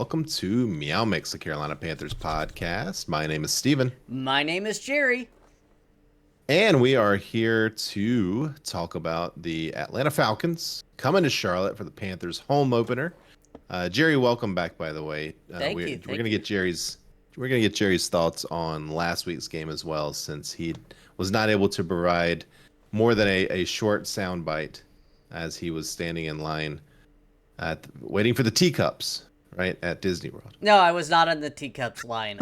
welcome to Meow Mix, the Carolina Panthers podcast. My name is Steven. My name is Jerry. And we are here to talk about the Atlanta Falcons coming to Charlotte for the Panthers home opener. Jerry, welcome back, by the way. Thank we're you. we're gonna get Jerry's thoughts on last week's game as well, since he was not able to provide more than a short soundbite as he was standing in line waiting for the teacups, right, at Disney World. No, I was not on the teacups line.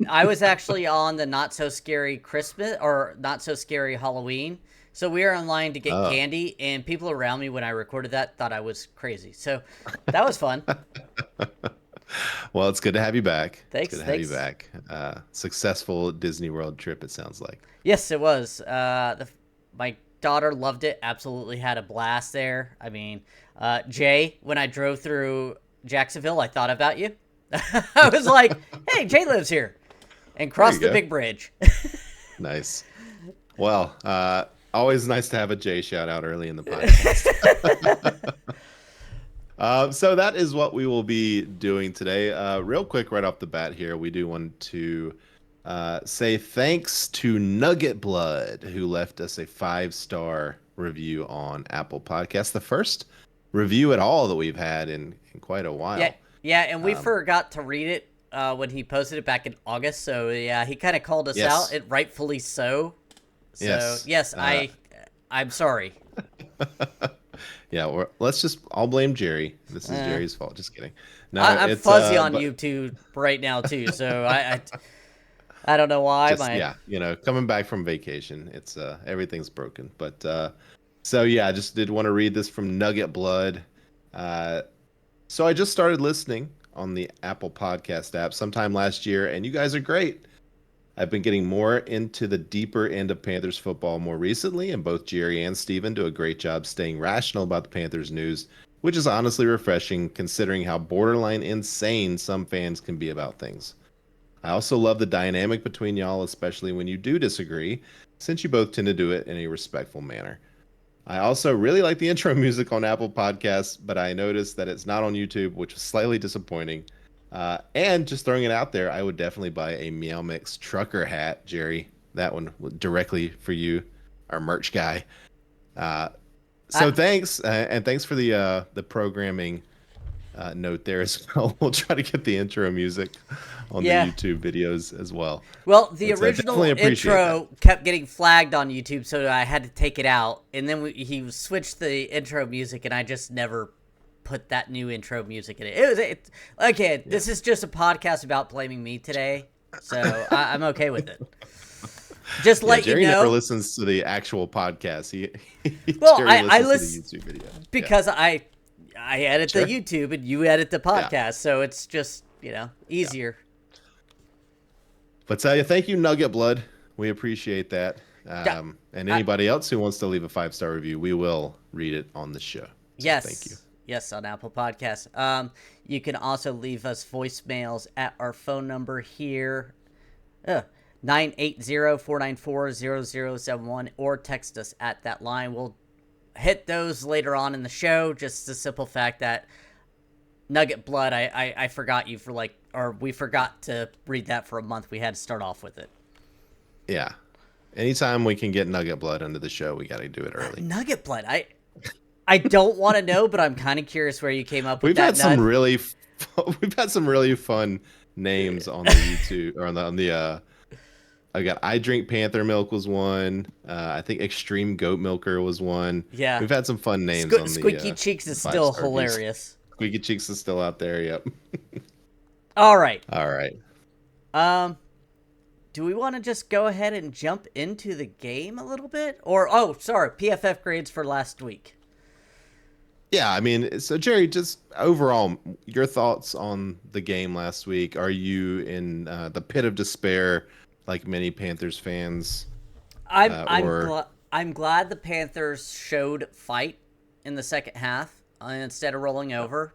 I was actually on the not so scary Christmas or not so scary Halloween. So we were in line to get candy, and people around me when I recorded that thought I was crazy. So that was fun. Well, it's good to have you back. Thanks. It's good to have you back. Successful Disney World trip, it sounds like. Yes, it was. My daughter loved it. Absolutely had a blast there. I mean, Jay, when I drove through Jacksonville, I thought about you. I was like, hey, Jay lives here. And crossed the big bridge. Nice. Well, always nice to have a Jay shout out early in the podcast. So that is what we will be doing today. Real quick, right off the bat here, we do want to say thanks to Nugget Blood, who left us a 5-star review on Apple Podcasts. The first review at all that we've had in quite a while. Yeah, and we forgot to read it when he posted it back in August. So yeah, he kind of called us out, and rightfully so. So yes, I'm sorry. Yeah, I'll blame Jerry. This is Jerry's fault. Just kidding. No, I'm fuzzy on YouTube right now too, so I don't know why. Coming back from vacation, it's everything's broken. But so yeah, I just did want to read this from Nugget Blood. So I just started listening on the Apple Podcast app sometime last year, and you guys are great. I've been getting more into the deeper end of Panthers football more recently, and both Jerry and Steven do a great job staying rational about the Panthers news, which is honestly refreshing considering how borderline insane some fans can be about things. I also love the dynamic between y'all, especially when you do disagree, since you both tend to do it in a respectful manner. I also really like the intro music on Apple Podcasts, but I noticed that it's not on YouTube, which was slightly disappointing. And just throwing it out there, I would definitely buy a Meow Mix trucker hat, Jerry. That one directly for you, our merch guy. Thanks, and thanks for the programming note there as well. We'll try to get the intro music on the YouTube videos as well. Well, the original intro kept getting flagged on YouTube, so I had to take it out. And then he switched the intro music, and I just never put that new intro music in it. This is just a podcast about blaming me today, so I'm okay with it. Just let Jerry you know. Never listens to the actual podcast. I listen to the YouTube video because I edit the YouTube and you edit the podcast, so it's just easier. But thank you, Nugget Blood. We appreciate that. And anybody else who wants to leave a 5-star review, we will read it on the show. Yes. Thank you. Yes, on Apple Podcasts. You can also leave us voicemails at our phone number here, 980-494-0071, or text us at that line. We'll hit those later on in the show. Just the simple fact that Nugget Blood, I forgot you for we forgot to read that for a month. We had to start off with it. Yeah. Anytime we can get Nugget Blood under the show, we got to do it early. Nugget Blood, I don't want to know, but I'm kind of curious where you came up with that. We've had some really fun names on the YouTube or on the I got I Drink Panther Milk was one. I think Extreme Goat Milker was one. Yeah. We've had some fun names on the Squeaky Cheeks is still hilarious. Squeaky Cheeks is still out there, yep. All right. Do we want to just go ahead and jump into the game a little bit? Or PFF grades for last week. Yeah, I mean, so Jerry, just overall, your thoughts on the game last week. Are you in the pit of despair like many Panthers fans? I'm glad the Panthers showed fight in the second half instead of rolling over.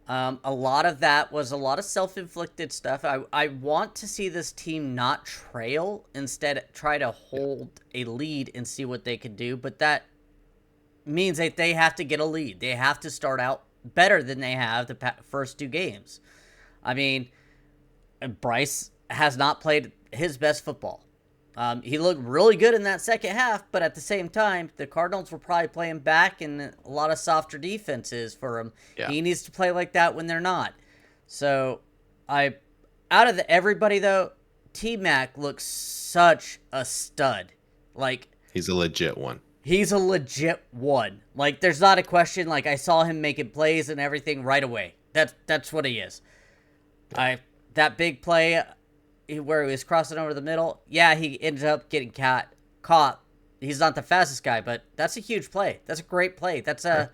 A lot of that was a lot of self-inflicted stuff. I want to see this team not trail, instead try to hold a lead and see what they can do, but that means that they have to get a lead. They have to start out better than they have the first two games. I mean, Bryce has not played his best football. He looked really good in that second half, but at the same time, the Cardinals were probably playing back in a lot of softer defenses for him. Yeah. He needs to play like that when they're not. So, out of everybody though, T Mac looks such a stud. Like, He's a legit one. he's a legit one. Like, there's not a question. Like, I saw him making plays and everything right away. That's what he is. That big play where he was crossing over the middle, yeah, he ended up getting caught. He's not the fastest guy, but that's a huge play. That's a great play. That's a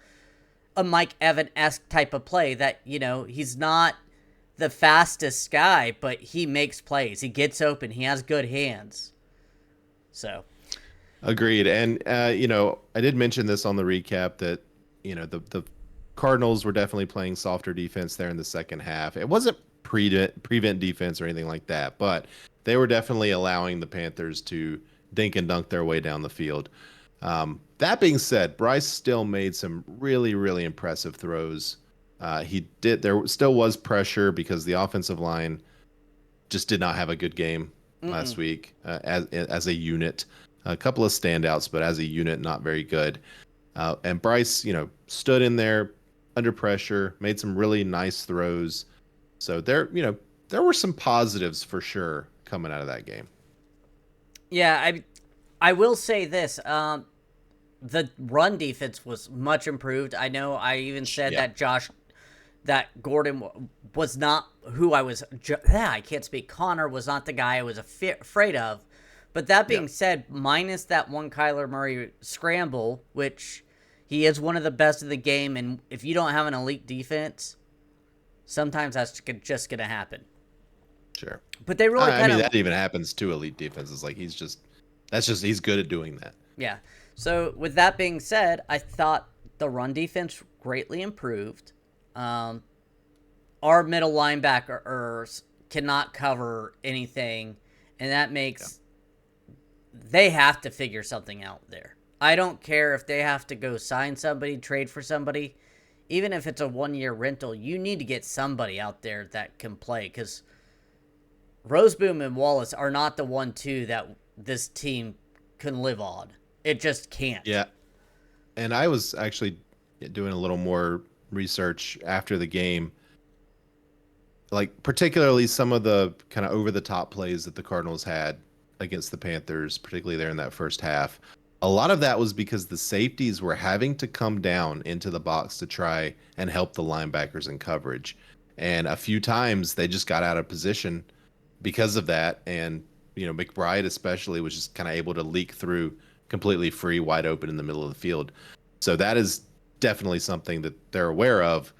Mike Evan-esque type of play that, he's not the fastest guy, but he makes plays. He gets open. He has good hands. So. Agreed. And, I did mention this on the recap that, the Cardinals were definitely playing softer defense there in the second half. It wasn't prevent defense or anything like that, but they were definitely allowing the Panthers to dink and dunk their way down the field. That being said, Bryce still made some really, really impressive throws. There still was pressure because the offensive line just did not have a good game last week as a unit. A couple of standouts, but as a unit, not very good. And Bryce, stood in there under pressure, made some really nice throws. So there were some positives for sure coming out of that game. Yeah, I will say this. The run defense was much improved. I know I even said that Gordon was not who I was. I can't speak. Connor was not the guy I was afraid of. But that being said, minus that one Kyler Murray scramble, which he is one of the best in the game, and if you don't have an elite defense, sometimes that's just going to happen. Sure. But they really that even happens to elite defenses. Like he's good at doing that. Yeah. So with that being said, I thought the run defense greatly improved. Our middle linebackers cannot cover anything, and that makes they have to figure something out there. I don't care if they have to go sign somebody, trade for somebody. Even if it's a 1-year rental, you need to get somebody out there that can play, because Roseboom and Wallace are not the 1-2 that this team can live on. It just can't. Yeah. And I was actually doing a little more research after the game. Like, particularly some of the kind of over-the-top plays that the Cardinals had against the Panthers, particularly there in that first half. A lot of that was because the safeties were having to come down into the box to try and help the linebackers in coverage. And a few times they just got out of position because of that. And, McBride especially was just kind of able to leak through completely free, wide open in the middle of the field. So that is definitely something that they're aware of.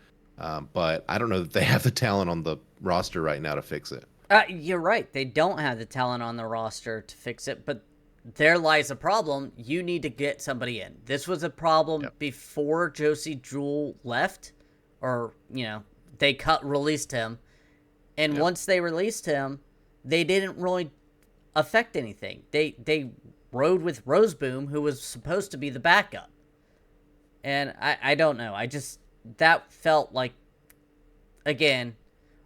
But I don't know that they have the talent on the roster right now to fix it. You're right. They don't have the talent on the roster to fix it, but there lies a problem. You need to get somebody in. This was a problem before Josie Jewell left, or, they released him. And once they released him, they didn't really affect anything. They rode with Roseboom, who was supposed to be the backup. And I don't know. That felt like, again,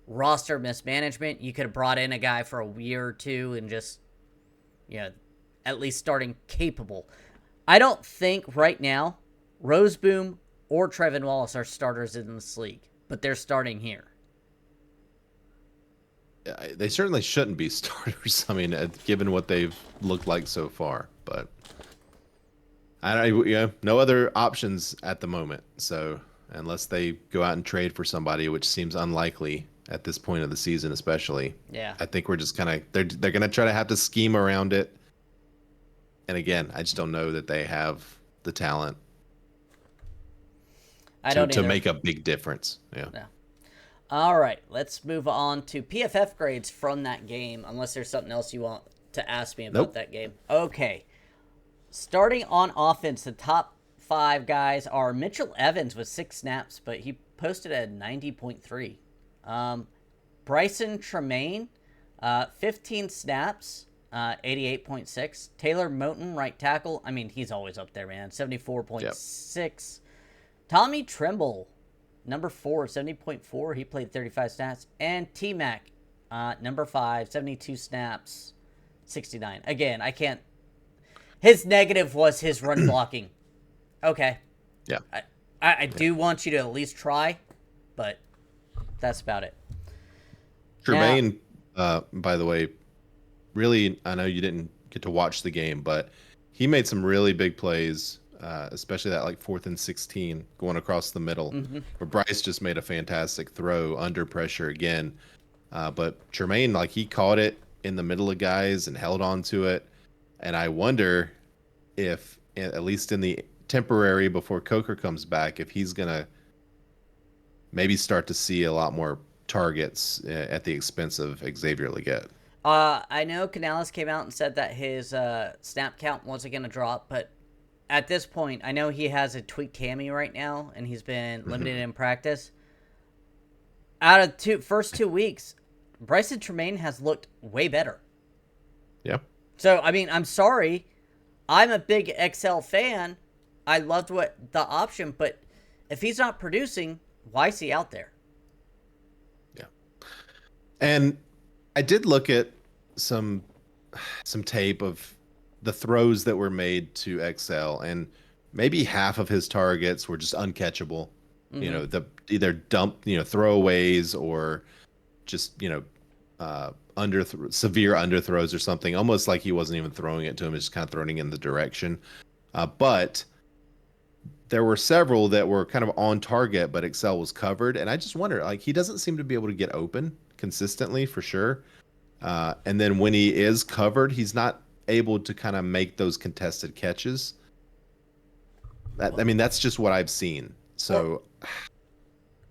roster mismanagement. You could have brought in a guy for a year or two and just, at least starting capable. I don't think right now Roseboom or Trevin Wallace are starters in this league, but they're starting here. They certainly shouldn't be starters. I mean, given what they've looked like so far, but no other options at the moment. So unless they go out and trade for somebody, which seems unlikely at this point of the season, especially. Yeah. I think we're just they're going to try to have to scheme around it. And again, I just don't know that they have the talent to make a big difference. Yeah. All right, let's move on to PFF grades from that game, unless there's something else you want to ask me about that game. Okay. Starting on offense, the top 5 guys are Mitchell Evans with 6 snaps, but he posted at 90.3. Bryson Tremaine, 15 snaps, 88.6. Taylor Moton, right tackle. I mean, he's always up there, man. 74.6. Tommy Tremble, number 4, 70.4. He played 35 snaps. And T-Mac, number 5, 72 snaps, 69. Again, I can't. His negative was his run blocking. Okay. Yeah. I do want you to at least try, but that's about it. Tremaine, by the way, really, I know you didn't get to watch the game, but he made some really big plays, especially that like 4th and 16 going across the middle, where Bryce just made a fantastic throw under pressure again. But Tremaine, like he caught it in the middle of guys and held on to it. And I wonder if, at least in the temporary before Coker comes back, if he's going to maybe start to see a lot more targets at the expense of Xavier Legette. I know Canales came out and said that his snap count wasn't going to drop, but at this point, I know he has a tweaked hammy right now, and he's been limited in practice. Out of first 2 weeks, Bryson Tremaine has looked way better. Yeah. So, I mean, I'm sorry. I'm a big XL fan. I loved the option, but if he's not producing, why is he out there? Yeah. And I did look at some tape of the throws that were made to XL, and maybe half of his targets were just uncatchable. You know, either dump, throwaways or just, severe underthrows or something, almost like he wasn't even throwing it to him, just kind of throwing it in the direction. But there were several that were kind of on target, but XL was covered. And I just wonder, like, he doesn't seem to be able to get open consistently for sure. And then when he is covered, he's not able to kind of make those contested catches. That's just what I've seen. So,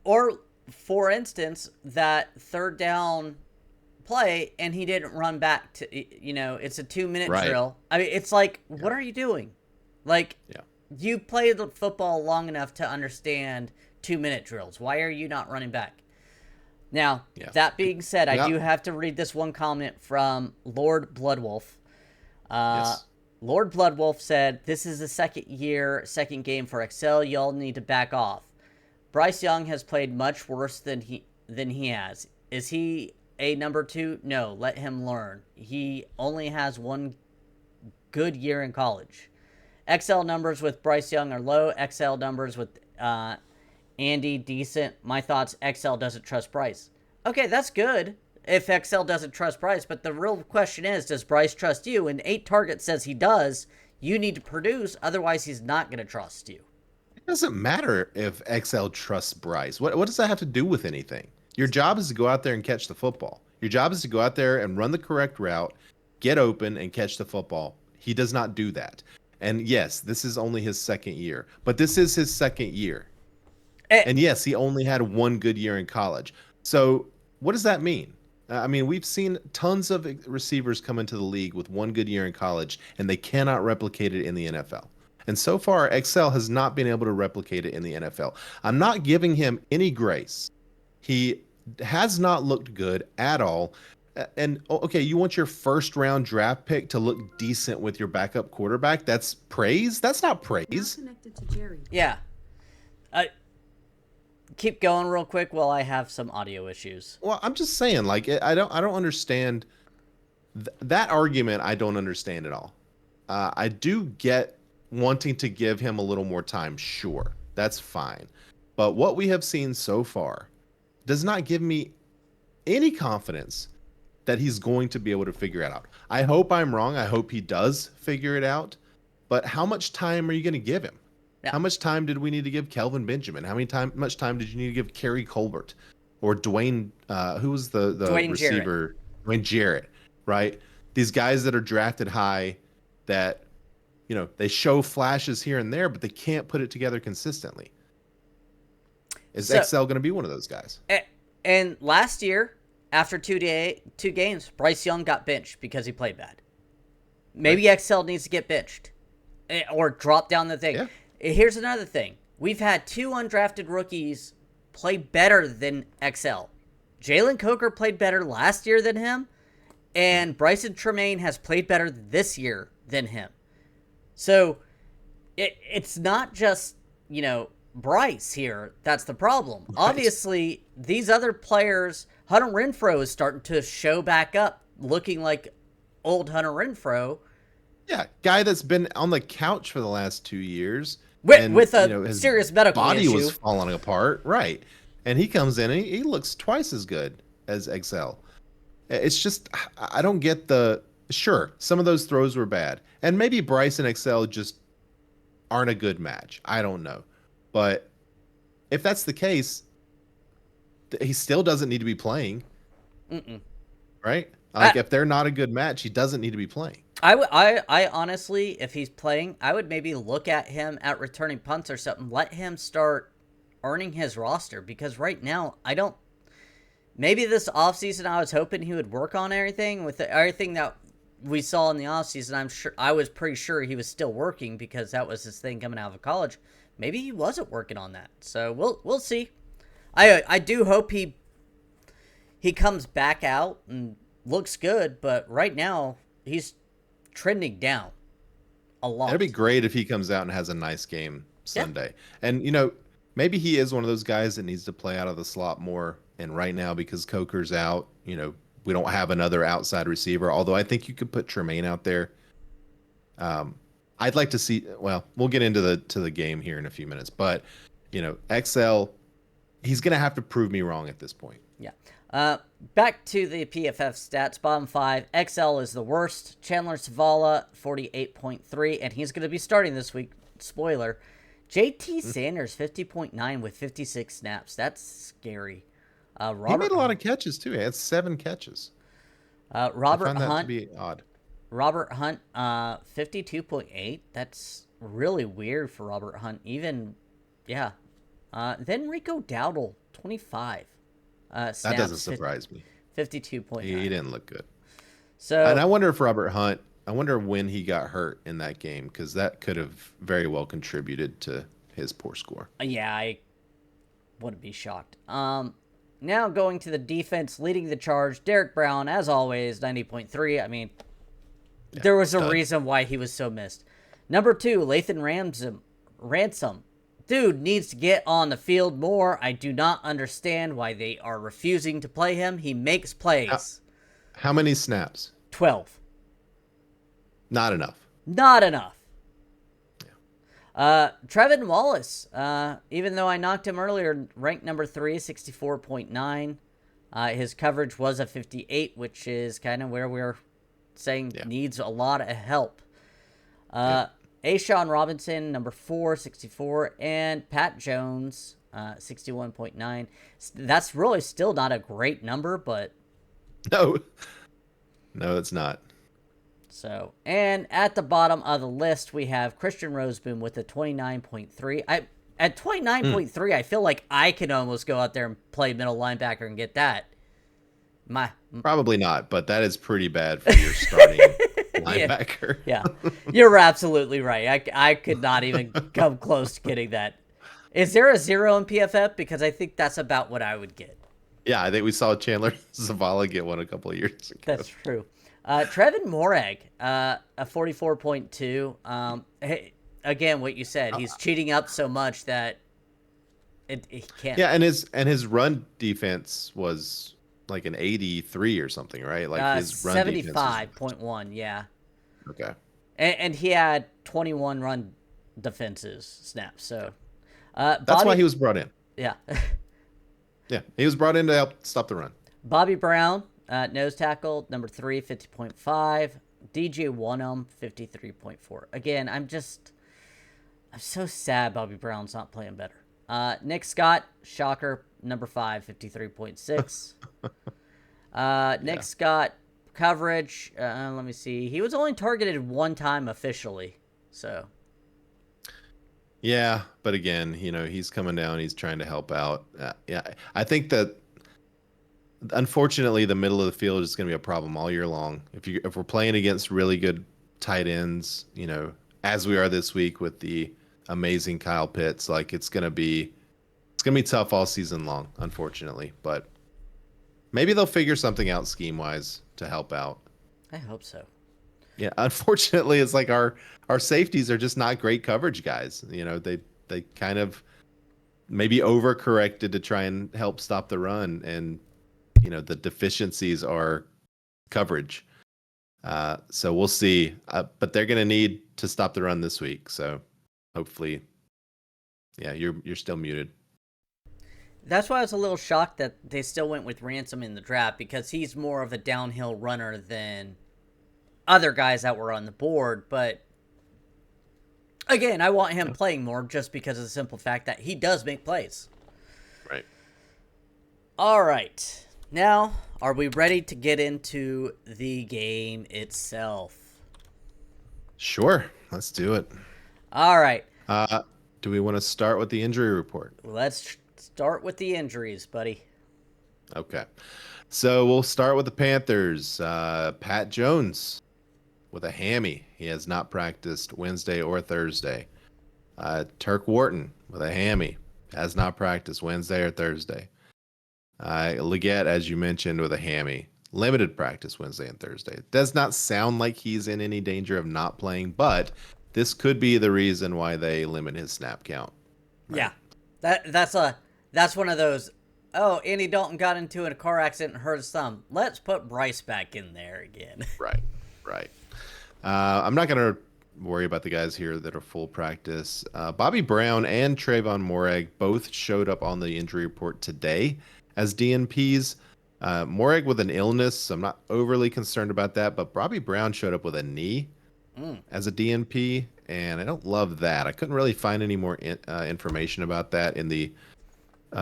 or for instance, that 3rd down play and he didn't run back to, it's a 2-minute drill. I mean, it's like, what are you doing? Like, you played the football long enough to understand 2-minute drills. Why are you not running back? Now, that being said, I do have to read this one comment from Lord Bloodwolf. Yes. Lord Bloodwolf said, "This is the second game for XL. Y'all need to back off. Bryce Young has played much worse than he has. Is he a number 2? No, let him learn. He only has one good year in college. XL numbers with Bryce Young are low. XL numbers with Andy decent. My thoughts, XL doesn't trust Bryce." Okay, that's good if XL doesn't trust Bryce, but the real question is, does Bryce trust you? And 8 targets says he does. You need to produce, otherwise he's not going to trust you. It doesn't matter if XL trusts Bryce. What does that have to do with anything? Your job is to go out there and catch the football. Your job is to go out there and run the correct route, get open, and catch the football. He does not do that. And yes, this is only his 2nd year, but this is his 2nd year. And yes, he only had one good year in college. So what does that mean? I mean, we've seen tons of receivers come into the league with one good year in college, and they cannot replicate it in the NFL. And so far, XL has not been able to replicate it in the NFL. I'm not giving him any grace. He has not looked good at all. And, okay, you want your 1st-round draft pick to look decent with your backup quarterback? That's praise? That's not praise. Connected to Jerry. Yeah. Keep going real quick while I have some audio issues. Well, I'm just saying, like, I don't understand that argument. I don't understand at all. I do get wanting to give him a little more time. Sure, that's fine. But what we have seen so far does not give me any confidence that he's going to be able to figure it out. I hope I'm wrong. I hope he does figure it out. But how much time are you going to give him? Yeah. How much time did we need to give Kelvin Benjamin? Much time did you need to give Kerry Colbert or Dwayne? Who was the Dwayne receiver? Dwayne Jarrett, right? These guys that are drafted high, that they show flashes here and there, but they can't put it together consistently. Is XL going to be one of those guys? And last year, after 2 games, Bryce Young got benched because he played bad. Maybe XL needs to get benched or drop down the thing. Yeah. Here's another thing. We've had 2 undrafted rookies play better than XL. Jalen Coker played better last year than him, and Bryson Tremaine has played better this year than him. So it's not just, Bryce here. That's the problem. Right. Obviously, these other players, Hunter Renfrow is starting to show back up, looking like old Hunter Renfrow. Yeah, guy that's been on the couch for the last 2 years. With a serious medical body issue. Was falling apart. Right. And he comes in and he looks twice as good as Excel. It's just, I don't get sure, some of those throws were bad. And maybe Bryce and Excel just aren't a good match. I don't know. But if that's the case, he still doesn't need to be playing. Right? Like, if they're not a good match, he doesn't need to be playing. I honestly, if he's playing, I would maybe look at him at returning punts or something. Let him start earning his roster, because right now, maybe this offseason I was hoping he would work on everything. With everything that we saw in the offseason, I was pretty sure he was still working, because that was his thing coming out of college. Maybe he wasn't working on that. So we'll see. I do hope he comes back out and looks good, but right now he's trending down a lot. It'd be great if he comes out and has a nice game Sunday. Yeah. And maybe he is one of those guys that needs to play out of the slot more. And right now, because Coker's out, we don't have another outside receiver. Although I think you could put Tremaine out there. I'd like to see. Well, we'll get into the game here in a few minutes. But XL, he's gonna have to prove me wrong at this point. Yeah. Back to the PFF stats. Bottom 5. XL is the worst. Chandler Zavala, 48.3, and he's gonna be starting this week. Spoiler. JT Sanders, 50.9 with 56 snaps. That's scary. He made a lot of catches too. He had 7 catches. Robert I found that Hunt to be odd. Robert Hunt, 52.8. That's really weird for Robert Hunt. Even, yeah. Then Rico Dowdle, 25. Snaps, that doesn't surprise me. 52.9. He didn't look good. So, and I wonder if Robert Hunt. I wonder when he got hurt in that game, because that could have very well contributed to his poor score. Yeah, I wouldn't be shocked. Now going to the defense, leading the charge, Derek Brown, as always, 90.3. I mean, there was a reason why he was so missed. Number 2, Lathan Ransom. Dude needs to get on the field more. I do not understand why they are refusing to play him. He makes plays. How many snaps? 12. Not enough. Not enough. Trevin Wallace, even though I knocked him earlier, ranked number 3, 64.9. His coverage was a 58, which is kind of where we're saying needs a lot of help. Bijan Robinson, number 4, 64, and Pat Jones, 61.9. That's really still not a great number, but no, it's not. So, and at the bottom of the list, we have Christian Roseboom with a 29.3. At 29.3, I feel like I can almost go out there and play middle linebacker and get that. Probably not, but that is pretty bad for your starting linebacker. Yeah, you're absolutely right. I could not even come close to getting that. Is there a 0 in PFF? Because I think that's about what I would get. Yeah, I think we saw Chandler Zavala get one a couple of years ago. That's true. Trevin Morag, a 44.2. Hey, again, what you said, he's cheating up so much that he can't. Yeah, and his run defense was like an 83 or something, right? Like his run 75.1, yeah. Okay. And he had 21 run defenses snaps. So that's why he was brought in. Yeah. Yeah, he was brought in to help stop the run. Bobby Brown, nose tackle, number 3, 50.5. DJ Wonham, 53.4. Again, I'm so sad Bobby Brown's not playing better. Nick Scott, shocker, number 5, 53.6. Nick Scott, coverage, let me see. He was only targeted one time officially, so. Yeah, but again, he's coming down. He's trying to help out. Yeah, I think that unfortunately the middle of the field is going to be a problem all year long. If we're playing against really good tight ends, as we are this week with the amazing Kyle Pitts, like it's going to be tough all season long, unfortunately. But maybe they'll figure something out scheme wise to help out. I hope so. Yeah, unfortunately, it's like our safeties are just not great coverage guys. They kind of maybe overcorrected to try and help stop the run, and the deficiencies are coverage. So we'll see. But they're going to need to stop the run this week. So hopefully, yeah, you're still muted. That's why I was a little shocked that they still went with Ransom in the draft, because he's more of a downhill runner than other guys that were on the board. But again, I want him playing more just because of the simple fact that he does make plays. Right. All right. Now, are we ready to get into the game itself? Sure. Let's do it. All right. Do we want to start with the injury report? Let's start with the injuries, buddy. Okay. So we'll start with the Panthers. Pat Jones with a hammy. He has not practiced Wednesday or Thursday. Turk Wharton with a hammy. Has not practiced Wednesday or Thursday. Leggett, as you mentioned, with a hammy. Limited practice Wednesday and Thursday. Does not sound like he's in any danger of not playing, but this could be the reason why they limit his snap count. Right? Yeah. That's one of those, oh, Andy Dalton got into a car accident and hurt his thumb. Let's put Bryce back in there again. Right. I'm not going to worry about the guys here that are full practice. Bobby Brown and Trayvon Morag both showed up on the injury report today as DNPs. Morag with an illness, so I'm not overly concerned about that, but Bobby Brown showed up with a knee as a DNP, and I don't love that. I couldn't really find any more information about that in the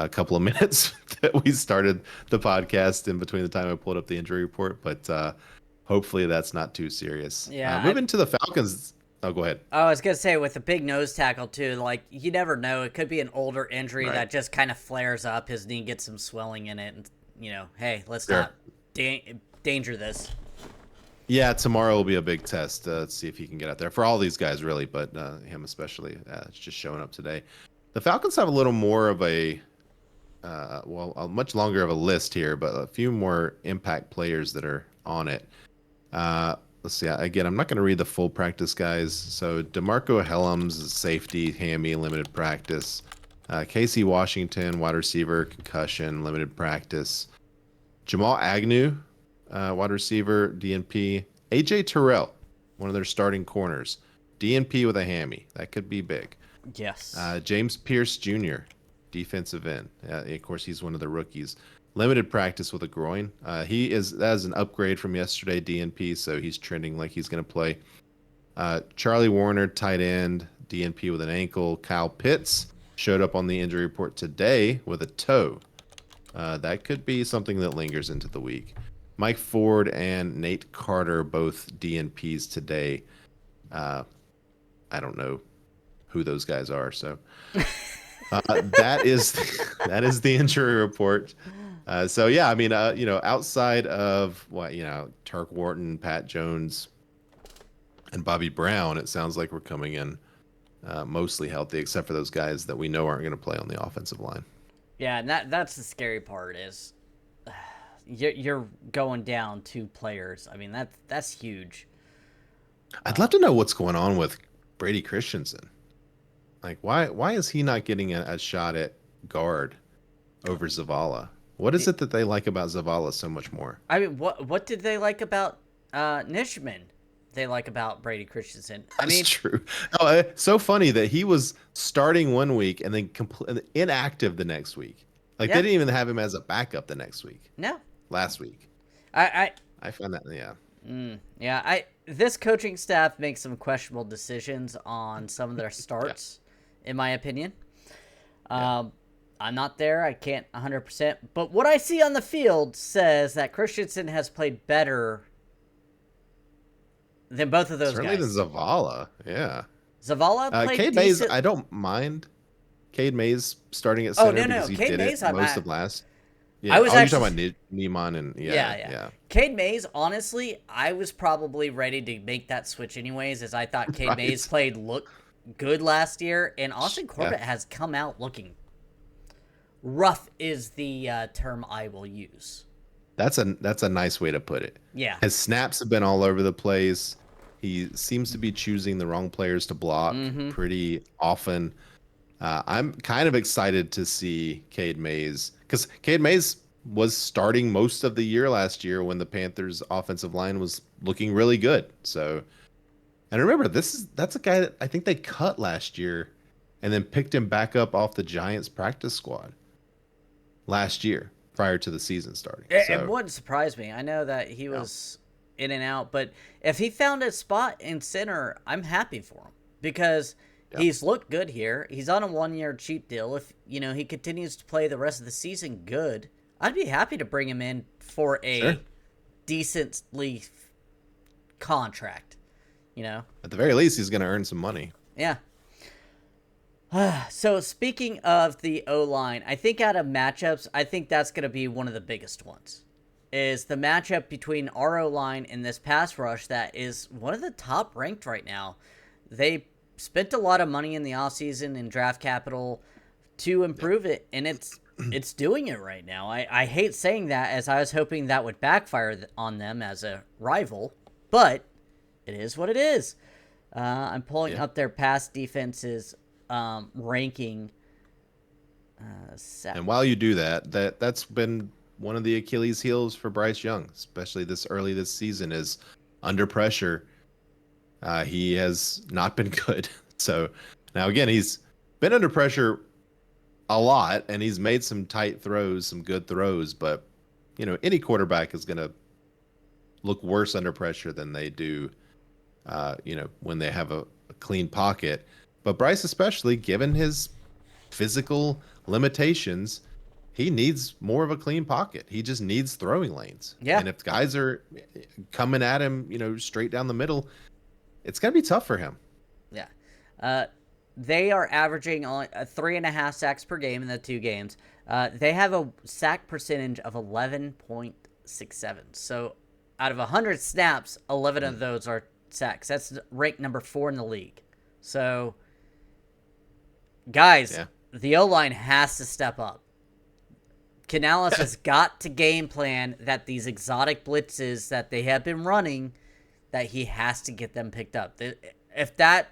couple of minutes that we started the podcast in between the time I pulled up the injury report, but hopefully that's not too serious. Yeah. Moving to the Falcons. Oh, go ahead. I was going to say, with the big nose tackle, too, like, you never know. It could be an older injury that just kind of flares up. His knee gets some swelling in it. And, hey, let's not danger this. Yeah, tomorrow will be a big test to see if he can get out there. For all these guys, really, but him especially. It's just showing up today. The Falcons have a little more of a much longer of a list here, but a few more impact players that are on it. Let's see. Again, I'm not going to read the full practice guys. So DeMarco Helms, safety, hammy, limited practice. Casey Washington, wide receiver, concussion, limited practice. Jamal Agnew, wide receiver, DNP. AJ Terrell, one of their starting corners, DNP with a hammy. That could be big. Yes. James Pierce Jr., defensive end. Of course, he's one of the rookies. Limited practice with a groin. That is an upgrade from yesterday, DNP, so he's trending like he's going to play. Charlie Warner, tight end, DNP with an ankle. Kyle Pitts showed up on the injury report today with a toe. That could be something that lingers into the week. Mike Ford and Nate Carter, both DNPs today. I don't know who those guys are, so that is the injury report. So yeah, I mean, outside of Turk Wharton, Pat Jones, and Bobby Brown, it sounds like we're coming in mostly healthy, except for those guys that we know aren't going to play on the offensive line. Yeah, and that's the scary part is you're going down 2 players. I mean, that's huge. I'd love to know what's going on with Brady Christensen. Like, why is he not getting a shot at guard over Zavala? What is it that they like about Zavala so much more? I mean, what did they like about Nishman? They like about Brady Christensen. That's true. Oh, it's so funny that he was starting one week and then inactive the next week. Like, they didn't even have him as a backup the next week. No. Last week. I find that, yeah. This coaching staff makes some questionable decisions on some of their starts, in my opinion. I'm not there. I can't 100%. But what I see on the field says that Christensen has played better than both of those guys. Certainly than Zavala, yeah. Zavala played Cade Mays, I don't mind Cade Mays starting at center because he Cade did Mays, it most of last. Yeah. I was you're talking about Neiman and yeah. Cade Mays, honestly, I was probably ready to make that switch anyways, as I thought Cade Mays looked good last year, and Austin Corbett has come out looking rough is the term I will use. That's a nice way to put it. Yeah. His snaps have been all over the place. He seems to be choosing the wrong players to block pretty often. I'm kind of excited to see Cade Mays because Cade Mays was starting most of the year last year when the Panthers' offensive line was looking really good. So, and remember, that's a guy that I think they cut last year, and then picked him back up off the Giants practice squad last year prior to the season starting. It So, wouldn't surprise me. I know that he yeah, was in and out, but if he found a spot in center, I'm happy for him because yeah, he's looked good here. He's on a 1-year cheap deal. If he continues to play the rest of the season good, I'd be happy to bring him in for sure. a decently contract. At the very least, he's going to earn some money. Yeah. So speaking of the O-line, I think out of matchups, I think that's going to be one of the biggest ones. Is the matchup between our O-line and this pass rush that is one of the top ranked right now. They spent a lot of money in the offseason and draft capital to improve it, and it's doing it right now. I hate saying that, as I was hoping that would backfire on them as a rival, but it is what it is. I'm pulling Yeah. up their pass defenses ranking. And while you do that, that's been one of the Achilles heels for Bryce Young, especially this season, is under pressure. He has not been good. So now again, he's been under pressure a lot, and he's made some tight throws, some good throws. But any quarterback is going to look worse under pressure than they do, when they have a clean pocket. But Bryce, especially given his physical limitations, he needs more of a clean pocket. He just needs throwing lanes. Yeah, And if guys are coming at him, straight down the middle, it's going to be tough for him. yeah. They are averaging only 3.5 sacks per game in the 2 games. They have a sack percentage of 11.67. So out of 100 snaps, 11 of those are sacks. That's ranked number 4 in the league. So, guys, Yeah. the O-line has to step up. Canales has got to game plan that these exotic blitzes that they have been running, that he has to get them picked up. If that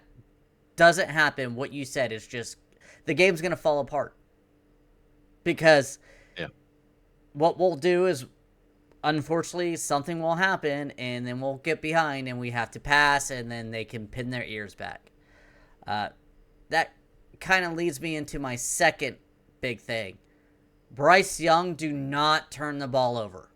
doesn't happen, what you said is just the game's going to fall apart. Because Yeah. what we'll do is, unfortunately, something will happen, and then we'll get behind, and we have to pass, and then they can pin their ears back. That kind of leads me into my second big thing. Bryce Young, do not turn the ball over.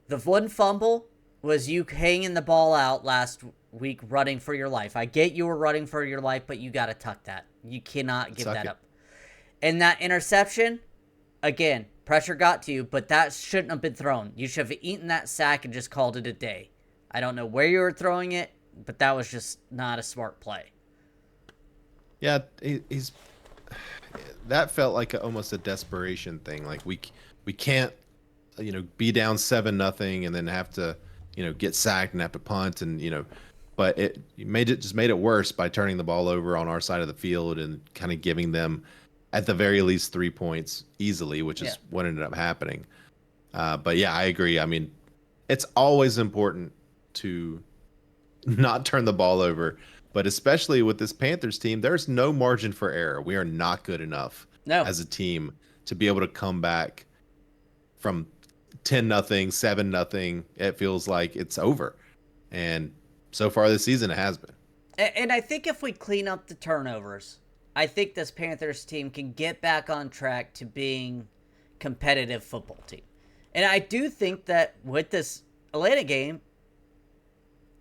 The one fumble was you hanging the ball out last week running for your life. I get you were running for your life, but you got to tuck that. You cannot give that up. And that interception, again, pressure got to you, but that shouldn't have been thrown. You should have eaten that sack and just called it a day. I don't know where you were throwing it, but that was just not a smart play. Yeah, he's that felt like almost a desperation thing. Like we can't, be down 7-0 and then have to, get sacked and have to punt and but it made it worse by turning the ball over on our side of the field and kind of giving them at the very least 3 points easily, which is what ended up happening. But yeah, I agree. I mean, it's always important to not turn the ball over. But especially with this Panthers team, there's no margin for error. We are not good enough as a team to be able to come back from 10-0, 7-0. It feels like it's over. And so far this season, it has been. And I think if we clean up the turnovers, I think this Panthers team can get back on track to being competitive football team. And I do think that with this Atlanta game,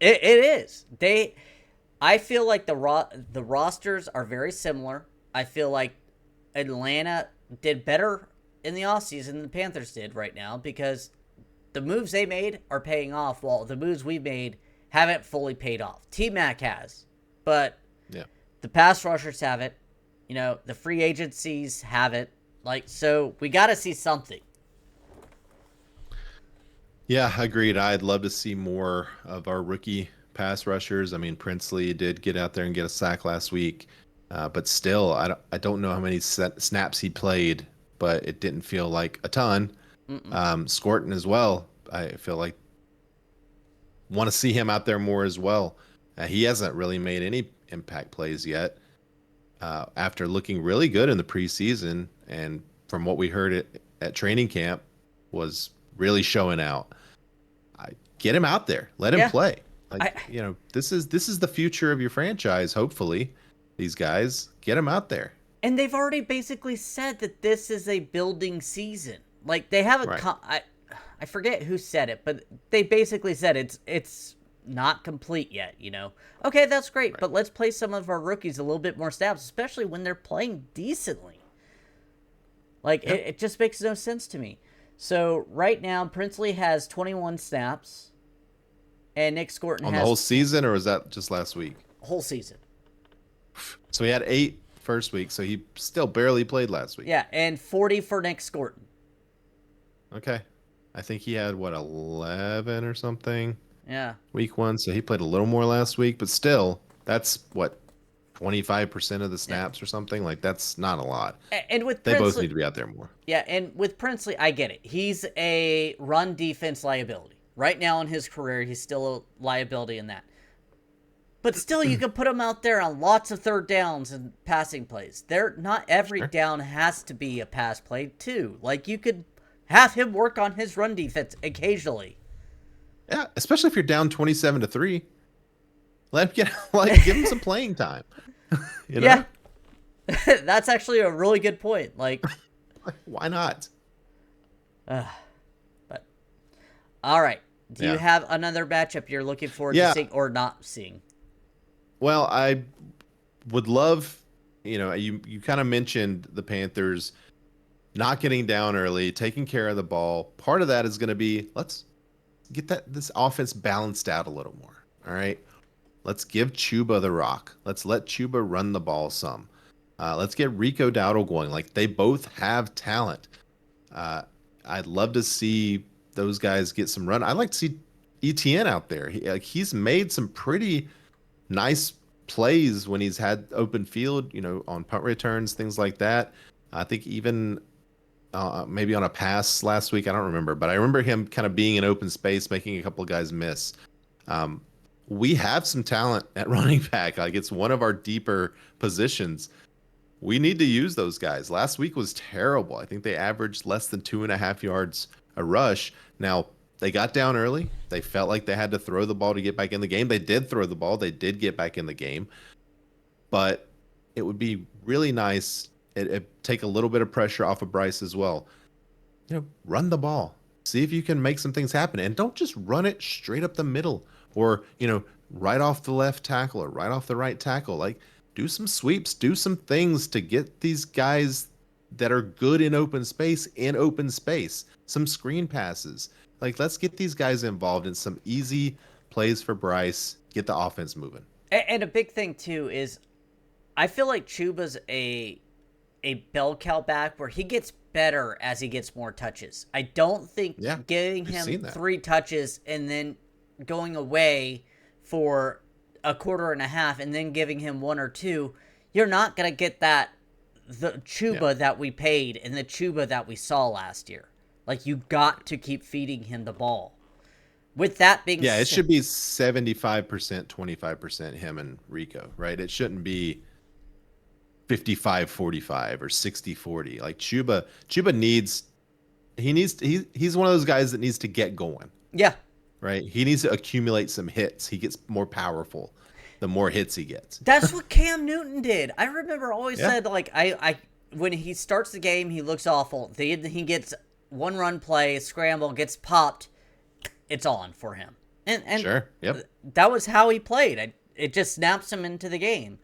it is. I feel like the rosters are very similar. I feel like Atlanta did better in the offseason than the Panthers did right now because the moves they made are paying off while the moves we made haven't fully paid off. T-Mac has, but the pass rushers haven't. The free agencies haven't. So we got to see something. Yeah, agreed. I'd love to see more of our rookie pass rushers. I mean, Princely did get out there and get a sack last week, but still, I don't know how many snaps he played, but it didn't feel like a ton. Scorton as well. I feel like want to see him out there more as well. He hasn't really made any impact plays yet. after looking really good in the preseason, and from what we heard at training camp, was really showing out. Get him out there, let him Yeah. play. I This is the future of your franchise. Hopefully, these guys, get him out there. And they've already basically said that this is a building season. Like they haven't. Right. I forget who said it, but they basically said it's not complete yet. Okay, that's great, Right. but let's play some of our rookies a little bit more snaps, especially when they're playing decently. Like it just makes no sense to me. So right now, Princely has 21 snaps, and Nick Scorton On has the whole season, or was that just last week? whole season. So he had 8 first week, so he still barely played last week. Yeah, and 40 for Nick Scorton. Okay. I think he had, 11 or something Yeah. week 1, so he played a little more last week, but still, that's 25% of the snaps or something? Like, that's not a lot. And with They both Princely, need to be out there more. yeah, and with Princely, I get it. He's a run defense liability. Right now in his career, he's still a liability in that. But still, you can put him out there on lots of third downs and passing plays. Not every Sure. down has to be a pass play, too. Like, you could have him work on his run defense occasionally. Yeah, especially if you're down 27-3. Let him give him some playing time. Yeah. That's actually a really good point. Like, why not? but all right. Do you have another matchup you're looking forward to seeing or not seeing? Well, I would love, you kind of mentioned the Panthers not getting down early, taking care of the ball. Part of that is going to be, let's get this offense balanced out a little more. All right. Let's give Chuba the rock. Let's let Chuba run the ball some. Let's get Rico Dowdle going. Like, they both have talent. I'd love to see those guys get some run. I'd like to see ETN out there. He's made some pretty nice plays when he's had open field, on punt returns, things like that. I think even maybe on a pass last week, I don't remember, but I remember him kind of being in open space, making a couple of guys miss. We have some talent at running back. Like, it's one of our deeper positions. We need to use those guys. Last week was terrible. I think they averaged less than 2.5 yards a rush. Now, they got down early. They felt like they had to throw the ball to get back in the game. They did throw the ball. They did get back in the game. But it would be really nice. It take a little bit of pressure off of Bryce as well. Run the ball. See if you can make some things happen. And don't just run it straight up the middle or, right off the left tackle or right off the right tackle. Like, do some sweeps, do some things to get these guys that are good in open space, some screen passes. Like, let's get these guys involved in some easy plays for Bryce, get the offense moving. And a big thing, too, is I feel like Chuba's a bell cow back where he gets better as he gets more touches. I don't think giving him 3 touches and then going away for a quarter and a half and then giving him 1 or 2, you're not going to get the Chuba that we paid and the Chuba that we saw last year. Like, you got to keep feeding him the ball. With that being said, it should be 75%, 25% him and Rico, right? It shouldn't be 55-45 or 60-40. Like, Chuba he's one of those guys that needs to get going. Yeah. Right? He needs to accumulate some hits. He gets more powerful the more hits he gets. That's what Cam Newton did. I remember always said, like, I when he starts the game, he looks awful. He gets one run play, scramble, gets popped. It's on for him. And sure. Yep. That was how he played. It just snaps him into the game.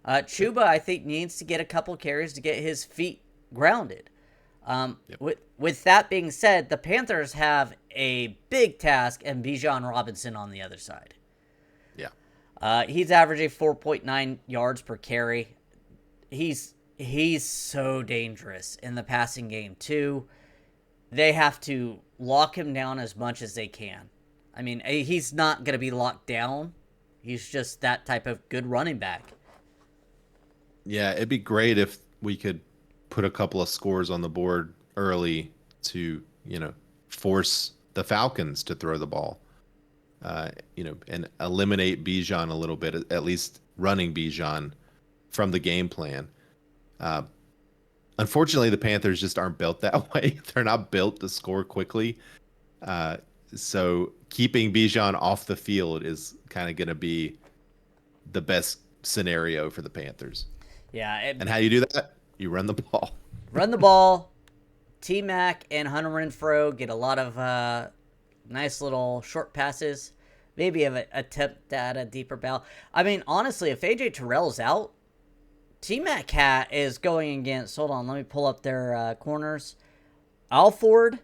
Chuba, I think, needs to get a couple carries to get his feet grounded. With that being said, the Panthers have a big task and Bijan Robinson on the other side. Yeah. He's averaging 4.9 yards per carry. He's so dangerous in the passing game too. They have to lock him down as much as they can. I mean, he's not going to be locked down. He's just that type of good running back. Yeah, it'd be great if we could put a couple of scores on the board early to, force the Falcons to throw the ball, and eliminate Bijan a little bit, at least running Bijan from the game plan. Uh, Unfortunately, the Panthers just aren't built that way. They're not built to score quickly. Uh, so keeping Bijan off the field is kind of going to be the best scenario for the Panthers. Yeah. And how you do that? You run the ball. Run the ball. T-Mac and Hunter Renfrow get a lot of nice little short passes. Maybe an attempt at a deeper ball. I mean, honestly, if A.J. Terrell's out, T-Mac Cat is going against, hold on, let me pull up their corners. Alford,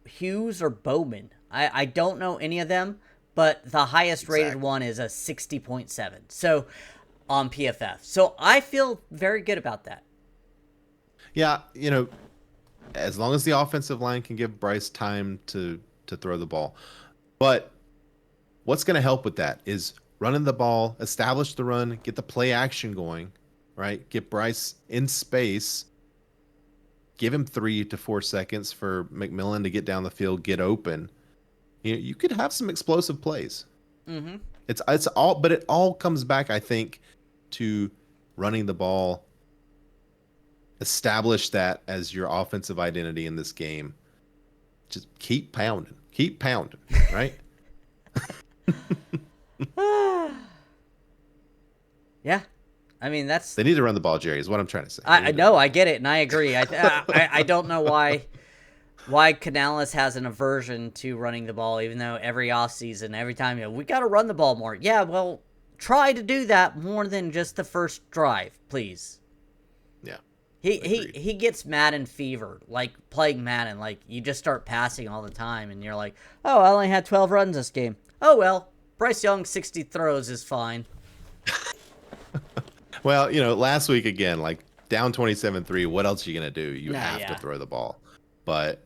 Hughes, or Bowman. I don't know any of them, but the highest rated one is a 60.7. So, on PFF. So, I feel very good about that. Yeah, as long as the offensive line can give Bryce time to throw the ball. But what's going to help with that is running the ball, establish the run, get the play action going, right? Get Bryce in space, give him 3 to 4 seconds for McMillan to get down the field, get open. You could have some explosive plays. Mm-hmm. It's all, but it all comes back, I think, to running the ball. Establish that as your offensive identity in this game. Just keep pounding, right? Yeah. I mean, they need to run the ball, Jerry, is what I'm trying to say. I know, I get it, and I agree. I don't know why Canales has an aversion to running the ball, even though every offseason, every time, we got to run the ball more. Yeah, well, try to do that more than just the first drive, please. Yeah. He gets Madden fever, like playing Madden. Like, you just start passing all the time, and you're like, oh, I only had 12 runs this game. Oh, well, Bryce Young, 60 throws is fine. Well, last week, again, like, down 27-3, what else are you going to do? You have to throw the ball. But,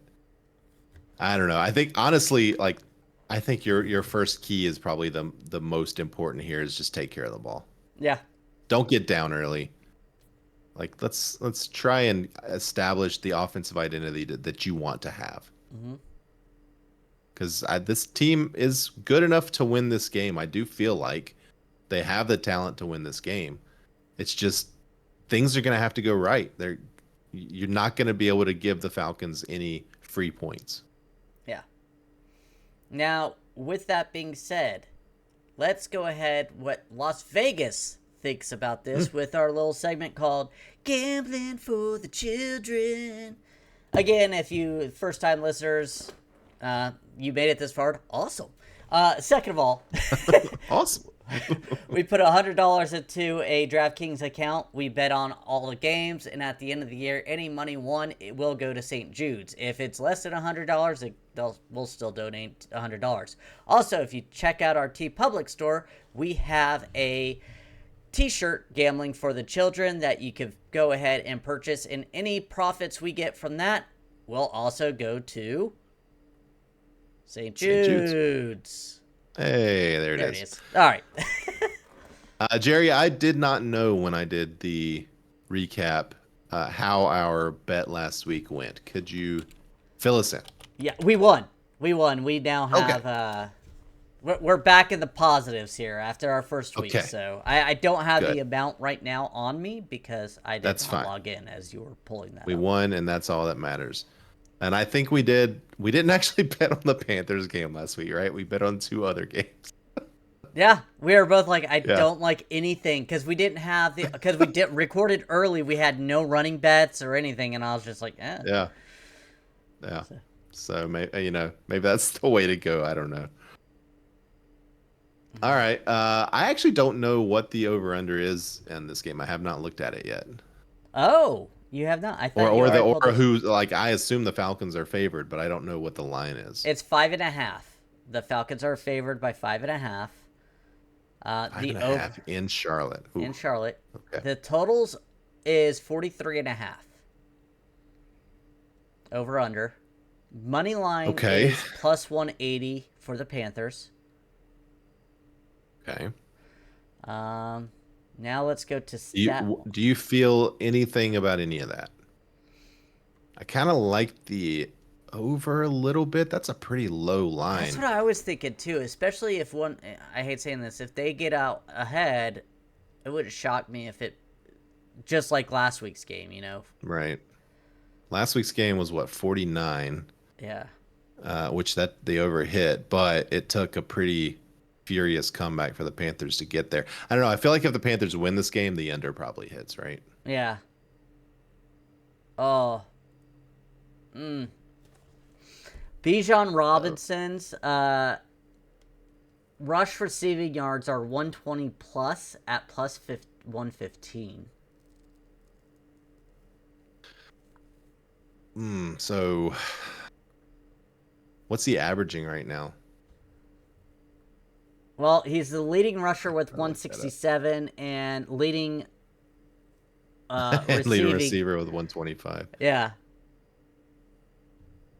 I don't know. I think, honestly, I think your first key is probably the most important here is just take care of the ball. Yeah. Don't get down early. Like, let's try and establish the offensive identity that you want to have. Because this team is good enough to win this game. I do feel like they have the talent to win this game. It's just things are going to have to go right. You're not going to be able to give the Falcons any free points. Yeah. Now, with that being said, let's go ahead what Las Vegas thinks about this with our little segment called Gambling for the Children. Again, if you first-time listeners, you made it this far, awesome. Second of all, awesome. We put $100 into a DraftKings account. We bet on all the games, and at the end of the year, any money won, it will go to St. Jude's. If it's less than $100, we'll still donate $100. Also, if you check out our TeePublic store, we have a T-shirt, Gambling for the Children, that you could go ahead and purchase, and any profits we get from that will also go to St. Jude's. Hey, there it is. All right. Jerry, I did not know when I did the recap how our bet last week went. Could you fill us in? Yeah, we won. We now have we're back in the positives here after our first week. Okay. So I don't have the amount right now on me because I didn't log in as you were pulling that. We won, and that's all that matters. And I think we didn't actually bet on the Panthers game last week, right? We bet on 2 other games. Yeah, we were both like, I don't like anything because we didn't have because we didn't record it early. We had no running bets or anything, and I was just like, eh. Yeah. So maybe that's the way to go. I don't know. All right. I actually don't know what the over/under is in this game. I have not looked at it yet. Oh. You have not. I thought I assume the Falcons are favored, but I don't know what the line is. It's 5.5. The Falcons are favored by 5.5. 5.5 in Charlotte. Ooh. In Charlotte. Okay. The totals is 43.5. Over under. Money line is plus 180 for the Panthers. Okay. Now let's go to do you feel anything about any of that? I kind of like the over a little bit. That's a pretty low line. That's what I was thinking too, especially if I hate saying this, if they get out ahead, it would shock me if just like last week's game, you know. Right. Last week's game was what, 49, Yeah. which that they overhit, but it took a pretty furious comeback for the Panthers to get there. I don't know. I feel like if the Panthers win this game, the under probably hits, right? Yeah. Oh. Mm. Bijan Robinson's rush receiving yards are 120 plus at plus 115. So what's he averaging right now? Well, he's the leading rusher with I'll look that up. 167 and leading Leading receiving. receiver with 125. Yeah.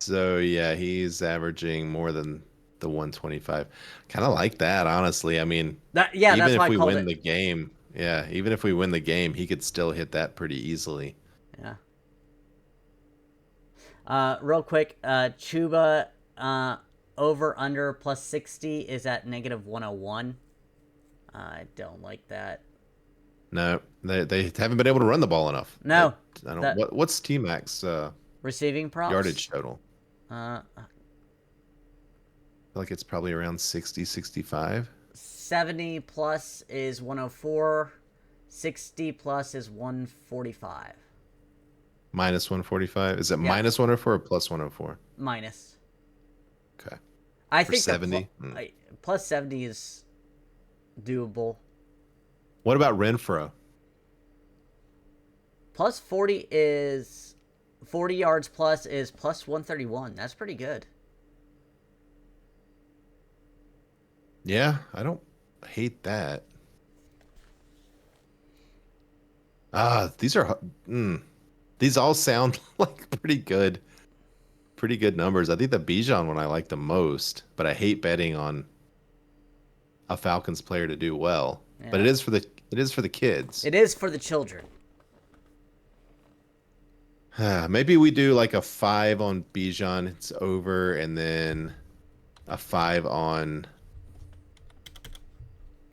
So yeah, he's averaging more than the 125. Kind of like that, honestly. I mean, That's even why if I we called win it. the game, yeah, even if we win the game, he could still hit that pretty easily. Yeah. Real quick, Chuba over under plus 60 is at negative 101. I don't like that. No, they haven't been able to run the ball enough. No. I don't. What's T Max Receiving props? yardage total? Uh, I feel like it's probably around 60, 65. 70 plus is 104. 60 plus is 145. Minus 145. Is it Yeah. minus 104 or plus 104? Minus. Okay. I For think 70? plus 70 is doable. What about Renfro? Plus 40 is 40 yards plus is plus 131. That's pretty good. Yeah, I don't hate that. These are these all sound like pretty good numbers. I think the Bijan one I like the most, but I hate betting on a Falcons player to do well. Yeah. But it is for the kids. It is for the children. Maybe we do like a 5 on Bijan, it's over, and then a 5 on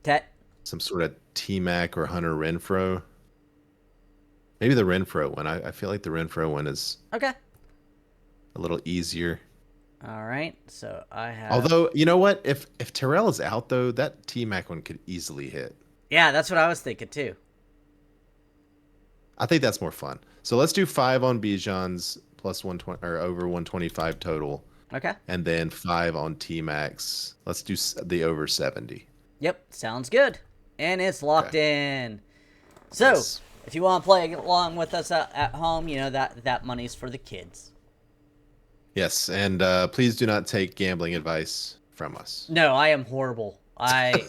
Tet. some sort of T-Mac or Hunter Renfro. Maybe the Renfro one. I feel like the Renfro one is Okay. a little easier. All right. So I have. Although, you know what? If Terrell is out, though, that T-Mac one could easily hit. Yeah, that's what I was thinking too. I think that's more fun. So let's do 5 on Bijan's plus 120 or over 125 total. Okay. And then 5 on T-Max. Let's do the over 70. Yep. Sounds good. And it's locked in. So, Yes. if you want to play along with us at home, you know that money's for the kids. Yes, and please do not take gambling advice from us. No, I am horrible. I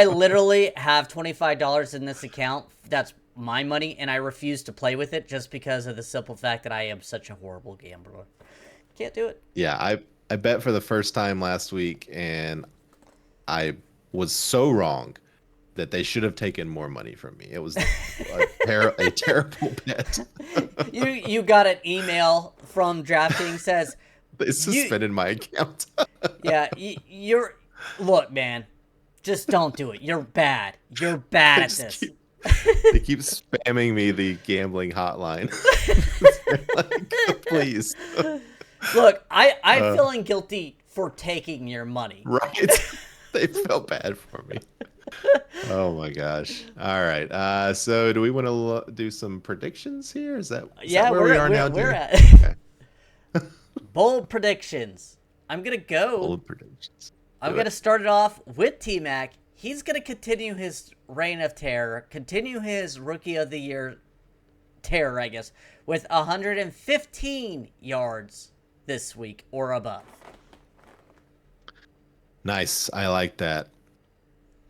literally have $25 in this account. That's my money, and I refuse to play with it just because of the simple fact that I am such a horrible gambler. Can't do it. Yeah, I bet for the first time last week, and I was so wrong that they should have taken more money from me. It was a terrible bet. You got an email from DraftKings says They suspended my account. yeah, you're look, man, just don't do it. You're bad. You're bad at this. They keep spamming me the gambling hotline. Like, please. Look, I'm feeling guilty for taking your money. Right. They felt bad for me. Oh my gosh. All right. So do we want to do some predictions here? Is that where we are now? We're at Okay. bold predictions. I'm gonna go. Bold predictions. I'm gonna start it off with T-Mac. He's gonna continue his reign of terror, continue his rookie of the year terror, I guess, with 115 yards this week or above. Nice. I like that.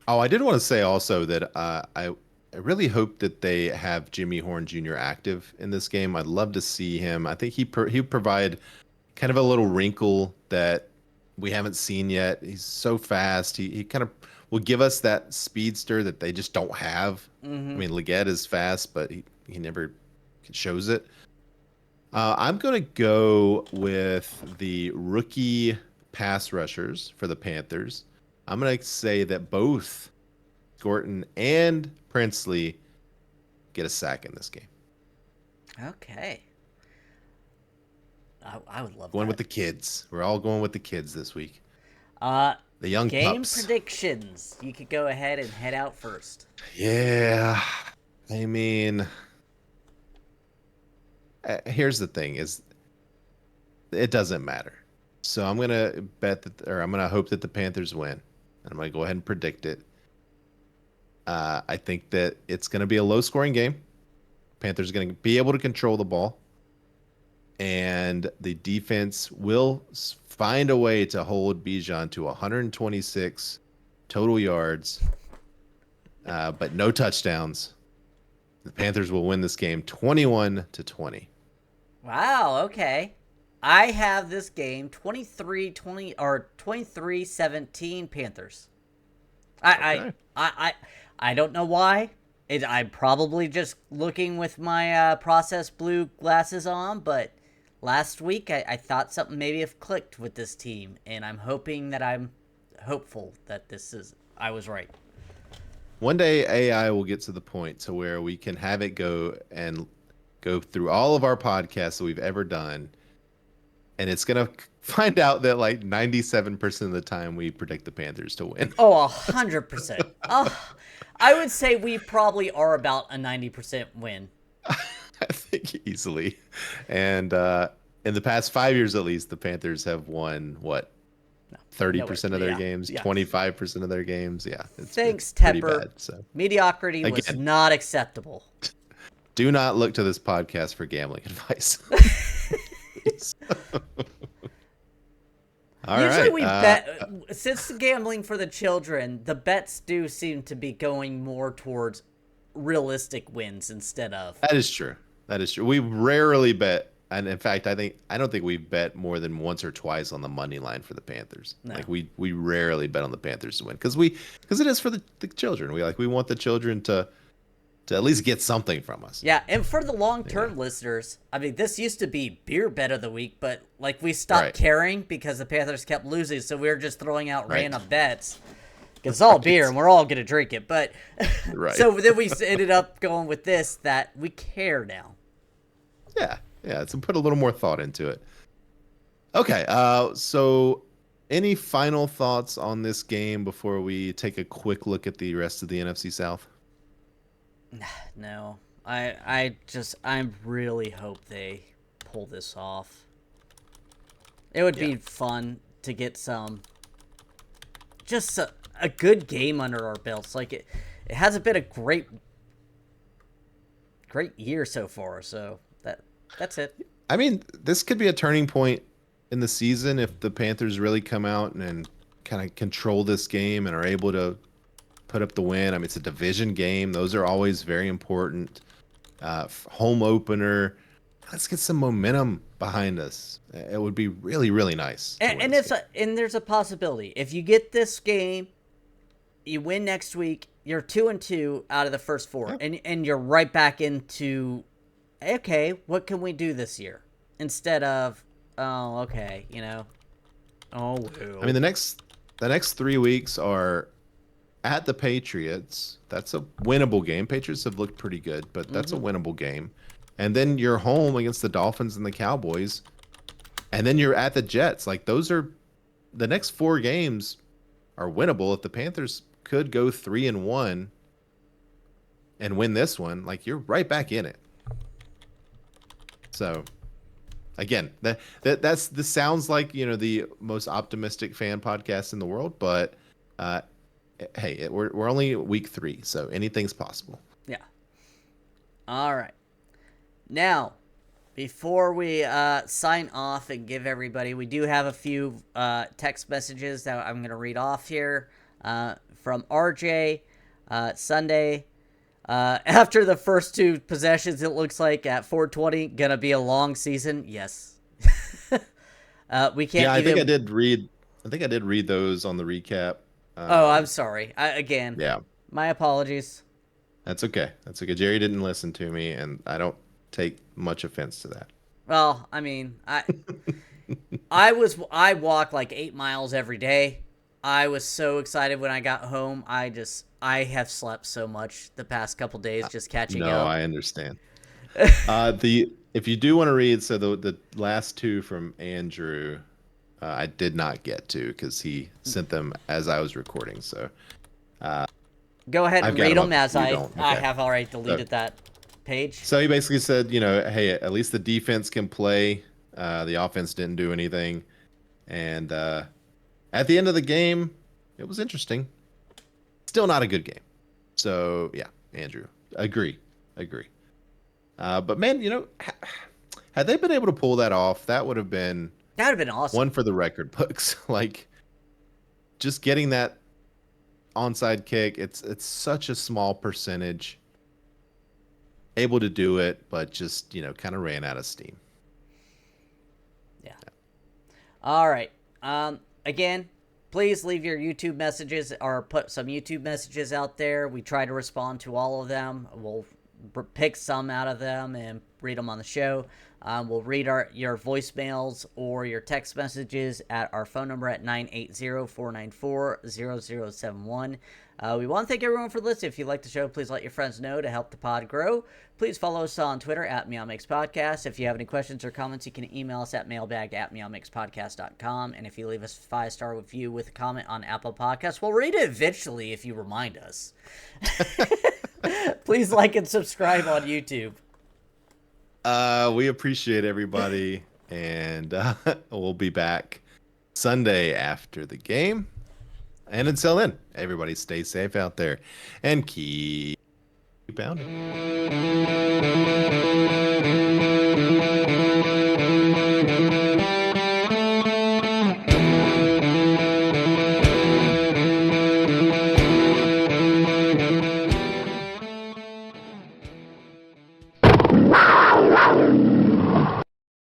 Oh, I did want to say also that I really hope that they have Jimmy Horn Jr. active in this game. I'd love to see him. I think he would provide kind of a little wrinkle that we haven't seen yet. He's so fast. He kind of will give us that speedster that they just don't have. Mm-hmm. I mean, Leggett is fast, but he never shows it. I'm going to go with the rookie pass rushers for the Panthers. I'm going to say that both Gorton and Princely get a sack in this game. Okay. I would love Going that. with the kids. We're all going with the kids this week. Uh, The young Game pups. predictions. You could go ahead and head out first. Yeah. I mean, here's the thing: is it doesn't matter. So I'm gonna I'm gonna hope that the Panthers win, and I'm gonna go ahead and predict it. I think that it's gonna be a low-scoring game. Panthers are gonna be able to control the ball, and the defense will find a way to hold Bijan to 126 total yards, but no touchdowns. The Panthers will win this game 21-20. Wow, okay. I have this game 23-20 or 23-17 Panthers. Okay. I don't know why. I'm probably just looking with my processed blue glasses on, but last week I thought something maybe have clicked with this team, and I'm hopeful that I was right. One day AI will get to the point to where we can have it go through all of our podcasts that we've ever done, and it's gonna find out that like 97% of the time we predict the Panthers to win. Oh, 100%. I would say we probably are about a 90% win. I think easily. And in the past 5 years at least, the Panthers have won what? 30% of their games, 25% of their games. Yeah. Thanks, it's pretty Tepper. bad, so. Mediocrity was not acceptable. Do not look to this podcast for gambling advice. Usually we bet, since gambling for the children, the bets do seem to be going more towards realistic wins instead of. That is true. We rarely bet, and in fact, I don't think we've bet more than once or twice on the money line for the Panthers. No. Like we rarely bet on the Panthers to win because it is for the children. We want the children to at least get something from us. Yeah, and for the long-term listeners, I mean, this used to be beer bet of the week, but like we stopped caring because the Panthers kept losing, so we were just throwing out random bets. It's all beer, and we're all going to drink it. But so then we ended up going with this, that we care now. Yeah, so put a little more thought into it. Okay, so any final thoughts on this game before we take a quick look at the rest of the NFC South? No, I really hope they pull this off. It would be fun to get just a good game under our belts. Like it hasn't been a great year so far. So that's it. I mean, this could be a turning point in the season if the Panthers really come out and kind of control this game and are able to put up the win. I mean, it's a division game. Those are always very important. Home opener. Let's get some momentum behind us. It would be really, really nice. And there's a possibility. If you get this game, you win next week, you're 2-2 out of the first 4. Yep. And you're right back into, okay, what can we do this year? Instead of, oh, okay, oh, well. I mean, the next 3 weeks are at the Patriots. That's a winnable game. Patriots have looked pretty good, but that's a winnable game. And then you're home against the Dolphins and the Cowboys. And then you're at the Jets. Like, those are the next 4 games are winnable. If the Panthers could go 3-1 and win this one, like, you're right back in it. So again, this sounds like, the most optimistic fan podcast in the world, but hey, we're only week 3, so anything's possible. Yeah. All right. Now, before we sign off and give everybody, we do have a few text messages that I'm going to read off here from RJ. Sunday, after the first 2 possessions, it looks like at 420, going to be a long season. Yes. We can't. Yeah, I think I did read those on the recap. Oh, I'm sorry. Yeah. My apologies. That's okay. Jerry didn't listen to me, and I don't take much offense to that. Well, I mean, I walk like 8 miles every day. I was so excited when I got home. I I have slept so much the past couple days just catching No, up. I understand. If you do want to read, so the last two from Andrew, I did not get to because he sent them as I was recording. So Go ahead I've and got read them up them if as you I don't. I Okay. have already So, deleted that page. so he basically said, hey, at least the defense can play. The offense didn't do anything, and at the end of the game, it was interesting. Still not a good game. So yeah, Andrew, agree. But man, had they been able to pull that off, that would have been That would have been awesome. one for the record books. Like just getting that onside kick, it's such a small percentage able to do it, but just, kind of ran out of steam. Yeah. All right. Again, please leave your YouTube messages or put some YouTube messages out there. We try to respond to all of them. We'll pick some out of them and read them on the show. We'll read your voicemails or your text messages at our phone number at 980-494-0071. We want to thank everyone for listening. If you like the show, please let your friends know to help the pod grow. Please follow us on Twitter at MeowMixPodcast. If you have any questions or comments, you can email us at mailbag@meowmixpodcast.com. And if you leave us a 5-star review with a comment on Apple Podcasts, we'll read it eventually if you remind us. Please like and subscribe on YouTube. We appreciate everybody, and we'll be back Sunday after the game. And until then, everybody stay safe out there and keep pounding.